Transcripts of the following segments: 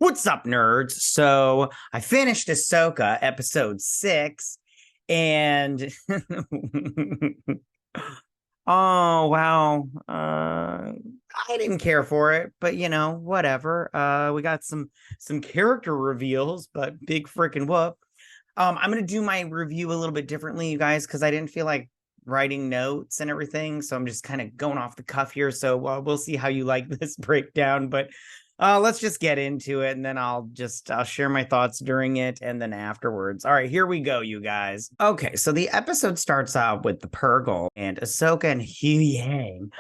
What's up, nerds? So I finished Ahsoka episode 6, and oh wow, I didn't care for it, but whatever. We got some character reveals, but big freaking whoop. I'm gonna do my review a little bit differently, you guys, because I didn't feel like writing notes and everything, so I'm just kind of going off the cuff here. So we'll see how you like this breakdown, but let's just get into it, and then I'll share my thoughts during it and then afterwards. All right, here we go, you guys. Okay, so the episode starts out with the Purrgil and Ahsoka and Huyang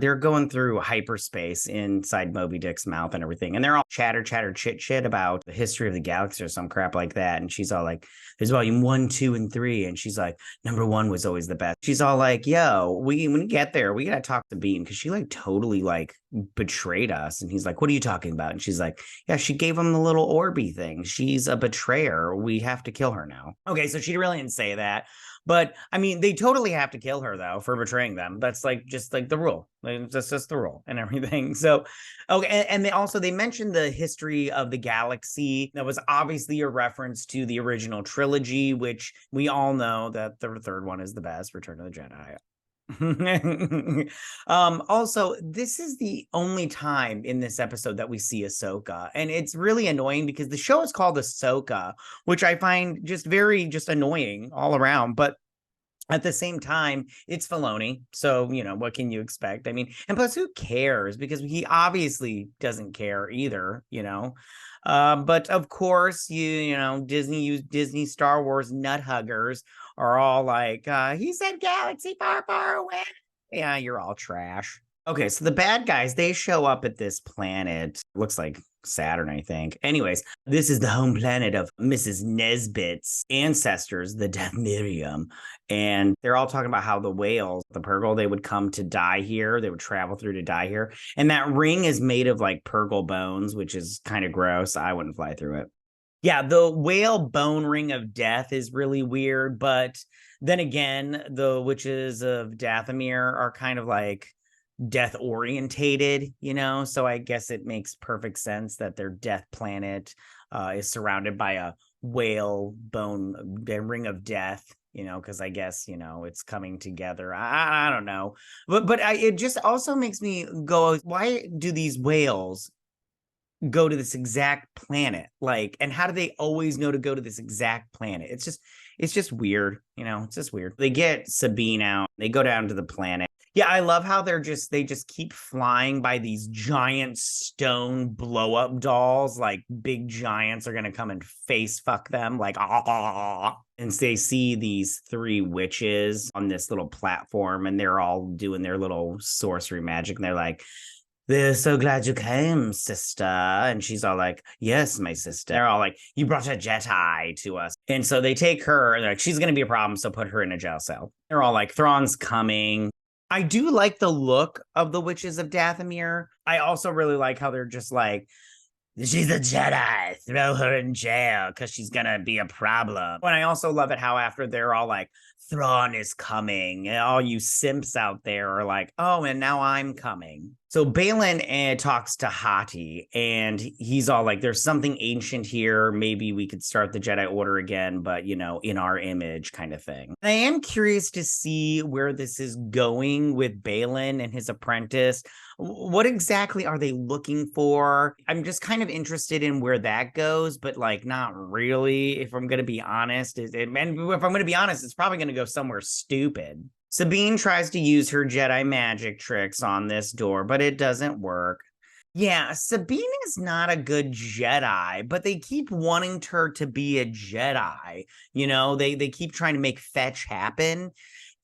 they're going through hyperspace inside Moby Dick's mouth and everything, and they're all chatter, chit about the history of the galaxy or some crap like that. And she's all like, "There's volume 1, 2, and 3," and she's like, "Number 1 was always the best." She's all like, "Yo, when we get there, we gotta talk to Bean because she like totally like betrayed us." And he's like, "What are you talking about?" And she's like, "Yeah, she gave him the little orby thing. She's a betrayer. We have to kill her now." Okay, so she really didn't say that. But I mean, they totally have to kill her though for betraying them. That's like just like the rule. Like, that's just the rule and everything. So, okay, and they mentioned the history of the galaxy. That was obviously a reference to the original trilogy, which we all know that the third one is the best, Return of the Jedi. Also, this is the only time in this episode that we see Ahsoka, and it's really annoying because the show is called Ahsoka, which I find just very just annoying all around. But at the same time, it's Filoni, so what can you expect? I mean, and plus, who cares? Because he obviously doesn't care either. But of course, Disney Star Wars nut huggers are all like, he said galaxy far, far away. Yeah, you're all trash. Okay, so the bad guys, they show up at this planet. Looks like Saturn, I think. Anyways, this is the home planet of Mrs. Nesbit's ancestors, the Dathmirium. And they're all talking about how the whales, the Purrgil, they would come to die here. They would travel through to die here. And that ring is made of like Purrgil bones, which is kind of gross. I wouldn't fly through it. Yeah, the whale bone ring of death is really weird. But then again, the witches of Dathomir are kind of like death orientated, so I guess it makes perfect sense that their death planet is surrounded by a whale bone ring of death, because I guess it's coming together. I don't know, but it just also makes me go, why do these whales go to this exact planet, like, and how do they always know to go to this exact planet? It's just weird. It's just weird. They get Sabine out, they go down to the planet. Yeah, I love how they just keep flying by these giant stone blow up dolls, like big giants are gonna come and face fuck them, like and they see these 3 witches on this little platform, and they're all doing their little sorcery magic, and they're like, "We're so glad you came, sister." And she's all like, "Yes, my sister." They're all like, "You brought a Jedi to us." And so they take her, and they're like, "She's going to be a problem, so put her in a jail cell." They're all like, "Thrawn's coming." I do like the look of the Witches of Dathomir. I also really like how they're just like, "She's a Jedi, throw her in jail because she's gonna be a problem." And I also love it how after they're all like, "Thrawn is coming," and all you simps out there are like, "Oh, and now I'm coming." So Baylan talks to Hati, and he's all like, "There's something ancient here. Maybe we could start the Jedi Order again, but, in our image," kind of thing. I am curious to see where this is going with Baylan and his apprentice. What exactly are they looking for? I'm just kind of interested in where that goes, but like not really, if I'm going to be honest. And if I'm going to be honest, it's probably going to go somewhere stupid. Sabine tries to use her Jedi magic tricks on this door, but it doesn't work. Yeah, Sabine is not a good Jedi, but they keep wanting her to be a Jedi. They keep trying to make fetch happen.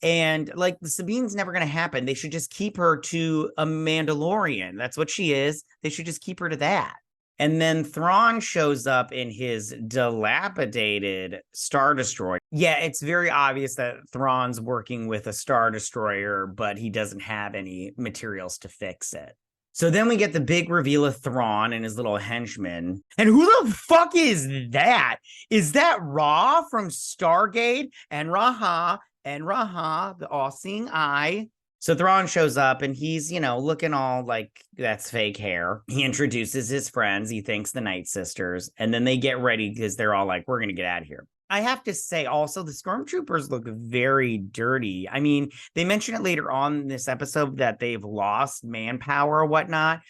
And like the Sabine's never going to happen. They should just keep her to a Mandalorian. That's what she is. They should just keep her to that. And then Thrawn shows up in his dilapidated Star Destroyer. Yeah, it's very obvious that Thrawn's working with a Star Destroyer, but he doesn't have any materials to fix it. So then we get the big reveal of Thrawn and his little henchman. And who the fuck is that? Is that Ra from Stargate and Raha, the all-seeing eye? So Thrawn shows up and he's, looking all like that's fake hair. He introduces his friends. He thanks the Night Sisters. And then they get ready because they're all like, we're going to get out of here. I have to say also the stormtroopers look very dirty. I mean, they mention it later on in this episode that they've lost manpower or whatnot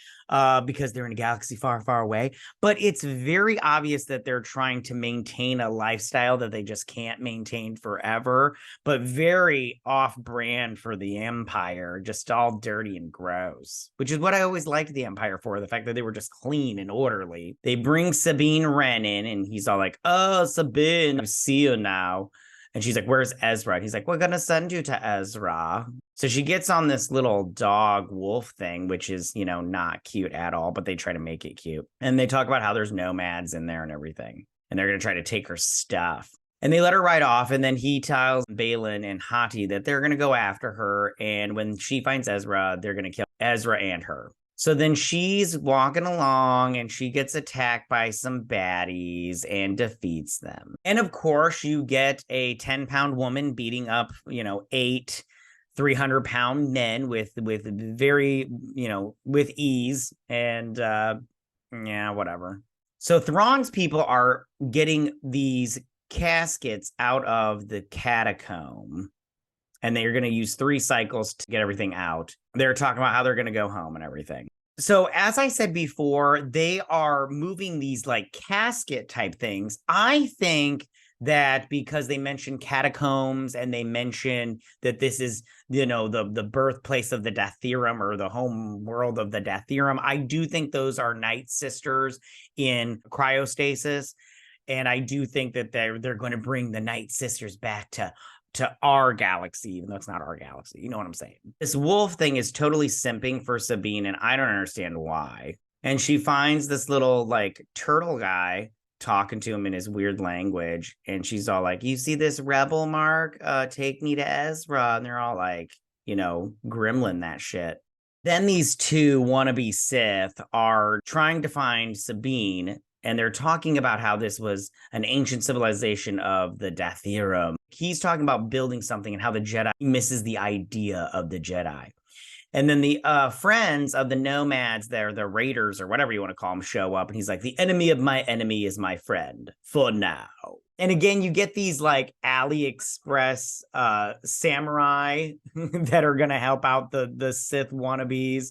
because they're in a galaxy far, far away. But it's very obvious that they're trying to maintain a lifestyle that they just can't maintain forever, but very off-brand for the Empire, just all dirty and gross, which is what I always liked the Empire for, the fact that they were just clean and orderly. They bring Sabine Wren in, and he's all like, oh, Sabine, I see you now. And she's like, where's Ezra? And he's like, we're going to send you to Ezra. So she gets on this little dog wolf thing, which is, not cute at all, but they try to make it cute. And they talk about how there's nomads in there and everything. And they're going to try to take her stuff. And they let her ride off. And then he tells Baylan and Hati that they're going to go after her. And when she finds Ezra, they're going to kill Ezra and her. So then she's walking along and she gets attacked by some baddies and defeats them. And of course, you get a 10-pound woman beating up, 8 300-pound men with very, with ease. And whatever. So Thrawn's people are getting these caskets out of the catacomb. And they're going to use 3 cycles to get everything out. They're talking about how they're going to go home and everything. So as I said before, they are moving these like casket type things. I think that because they mention catacombs and they mention that this is, the birthplace of the Datherum or the home world of the Datherum, I do think those are Night Sisters in cryostasis. And I do think that they're going to bring the Night Sisters back to our galaxy, even though it's not our galaxy. You know what I'm saying? This wolf thing is totally simping for Sabine, and I don't understand why. And she finds this little, like, turtle guy talking to him in his weird language, and she's all like, you see this rebel mark? Take me to Ezra. And they're all like, gremlin that shit. Then these 2 wannabe Sith are trying to find Sabine, and they're talking about how this was an ancient civilization of the Datherum. He's talking about building something and how the Jedi misses the idea of the Jedi. And then the friends of the nomads, they're the raiders or whatever you want to call them, show up. And he's like, the enemy of my enemy is my friend for now. And again, you get these like AliExpress samurai that are going to help out the Sith wannabes.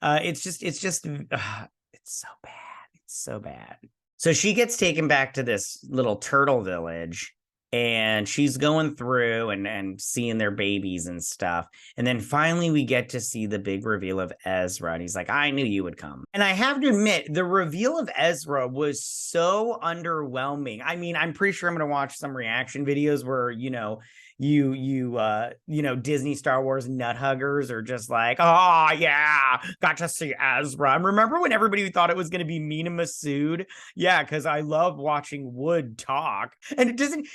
It's so bad. So bad. So she gets taken back to this little turtle village, and she's going through and seeing their babies and stuff. And then finally we get to see the big reveal of Ezra. And he's like, I knew you would come. And I have to admit, the reveal of Ezra was so underwhelming. I mean, I'm pretty sure I'm going to watch some reaction videos where, Disney Star Wars nut huggers are just like, oh yeah, got to see Ezra. And remember when everybody thought it was going to be Mina Masood? Yeah, because I love watching Wood talk, and it doesn't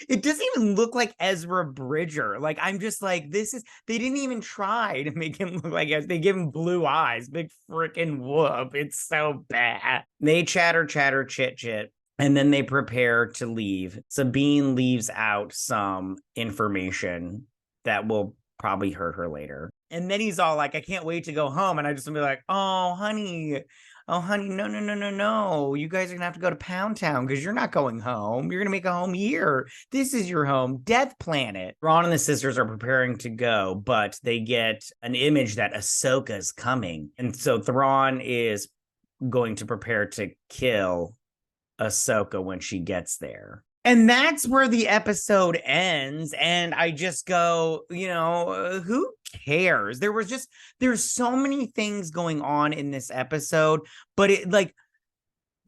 even look like Ezra Bridger. Like, I'm just like, they didn't even try to make him look like they give him blue eyes, big freaking whoop. It's so bad. They chatter, chit. And then they prepare to leave. Sabine leaves out some information that will probably hurt her later. And then he's all like, I can't wait to go home. And I just want to be like, oh, honey, no. You guys are going to have to go to Pound Town because you're not going home. You're going to make a home here. This is your home, Death Planet. Thrawn and the sisters are preparing to go, but they get an image that Ahsoka's coming. And so Thrawn is going to prepare to kill Ahsoka when she gets there. And that's where the episode ends. And I just go, who cares? There's so many things going on in this episode, but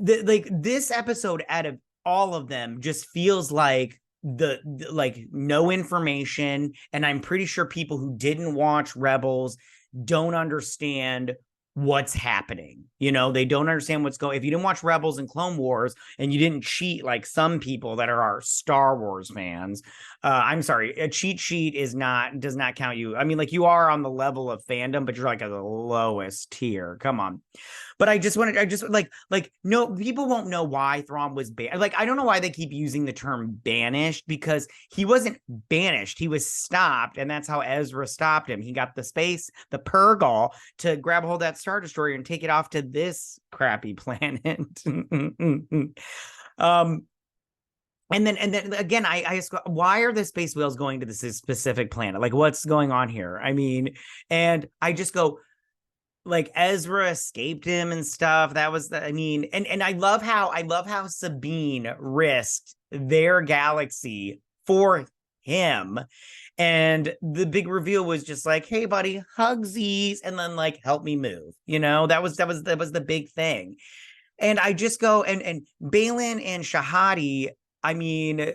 this episode out of all of them just feels like no information. And I'm pretty sure people who didn't watch Rebels don't understand what's happening. They don't understand what's going. If you didn't watch Rebels and Clone Wars and you didn't cheat like some people that are our Star Wars fans, I'm sorry, a cheat sheet does not count you. I mean, like, you are on the level of fandom, but you're like at the lowest tier. Come on. But I just no, people won't know why Thrawn was like, I don't know why they keep using the term banished, because he wasn't banished. He was stopped, and that's how Ezra stopped him. He got the Purgle, to grab a hold of that Star Destroyer and take it off to this crappy planet. And then again, I ask, why are the space whales going to this specific planet? Like, what's going on here? I mean, and I just go, like, Ezra escaped him and stuff. That was I mean, and I love how Sabine risked their galaxy for him. And the big reveal was just like, hey buddy, hugsies, and then like, help me move. That was the big thing. And I just go, and Baylan and Shin Hati, I mean,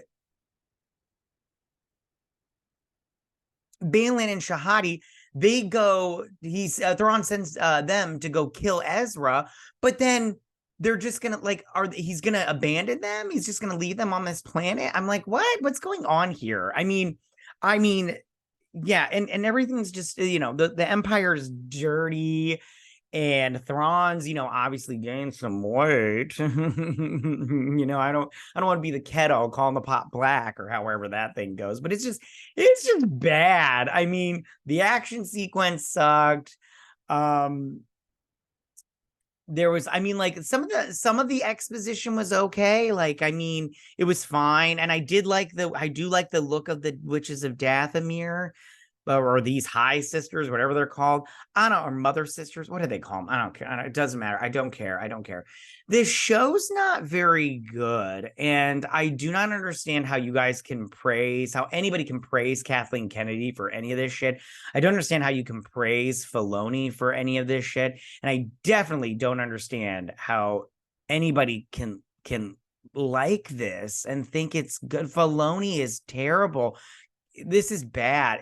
Baylan and Shin Hati, they go, Thrawn sends them to go kill Ezra, but then they're just gonna he's gonna abandon them. He's just gonna leave them on this planet. I'm like, what's going on here? I mean, yeah, and everything's just, the Empire's dirty. And Thrawn's, obviously gained some weight. I don't want to be the kettle calling the pot black, or however that thing goes, but it's just bad. I mean, the action sequence sucked. There was, like, some of the exposition was okay. Like, I mean, it was fine. And I do like the look of the Witches of Dathomir, or these High Sisters, whatever they're called. I don't know, or Mother Sisters. What do they call them? I don't care. It doesn't matter. I don't care. This show's not very good. And I do not understand how how anybody can praise Kathleen Kennedy for any of this shit. I don't understand how you can praise Filoni for any of this shit. And I definitely don't understand how anybody can like this and think it's good. Filoni is terrible. This is bad.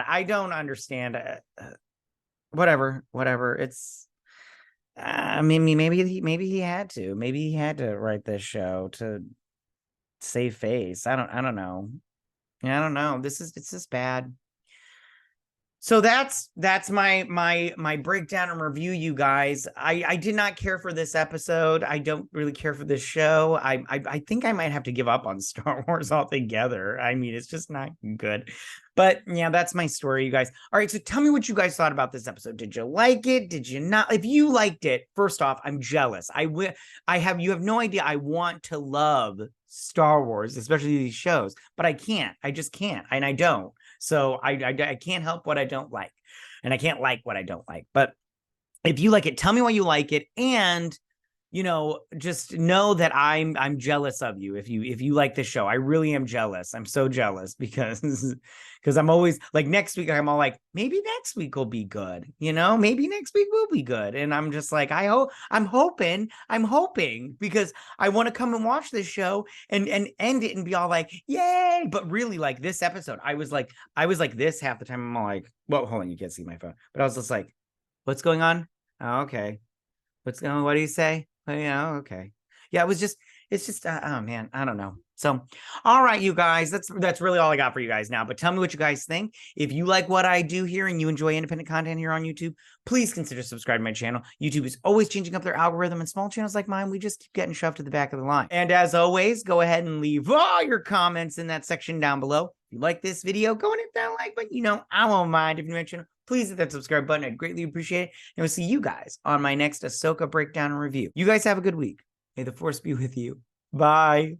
I don't understand. Whatever. It's maybe he had to. Maybe he had to write this show to save face. I don't know. I don't know. It's just bad. So that's my breakdown and review, you guys. I did not care for this episode. I don't really care for this show. I think I might have to give up on Star Wars altogether. I mean, it's just not good. But yeah, that's my story, you guys. All right, so tell me what you guys thought about this episode. Did you like it? Did you not? If you liked it, first off, I'm jealous. You have no idea. I want to love Star Wars, especially these shows, but I can't. I just can't, and I don't. So I can't help what I don't like, and I can't like what I don't like. But if you like it, tell me why you like it, and just know that I'm jealous of you if you like the show. I really am jealous. I'm so jealous because I'm always like, next week I'm all like, maybe next week will be good. Maybe next week will be good, and I'm just like, I'm hoping because I want to come and watch this show and end it and be all like, yay. But really, like, this episode, I was like this half the time. I'm all like, well, hold on, you can't see my phone, but I was just like, what's going on? Oh, okay. What's going on? What do you say? Oh, yeah, okay. Yeah, it's just, oh man, I don't know. So, all right, you guys, that's really all I got for you guys now. But tell me what you guys think. If you like what I do here and you enjoy independent content here on YouTube, please consider subscribing to my channel. YouTube is always changing up their algorithm, and small channels like mine, we just keep getting shoved to the back of the line. And as always, go ahead and leave all your comments in that section down below. If you like this video, go and hit that like button. I won't mind. If you're new to my channel, please hit that subscribe button. I'd greatly appreciate it. And we'll see you guys on my next Ahsoka breakdown and review. You guys have a good week. May the Force be with you. Bye.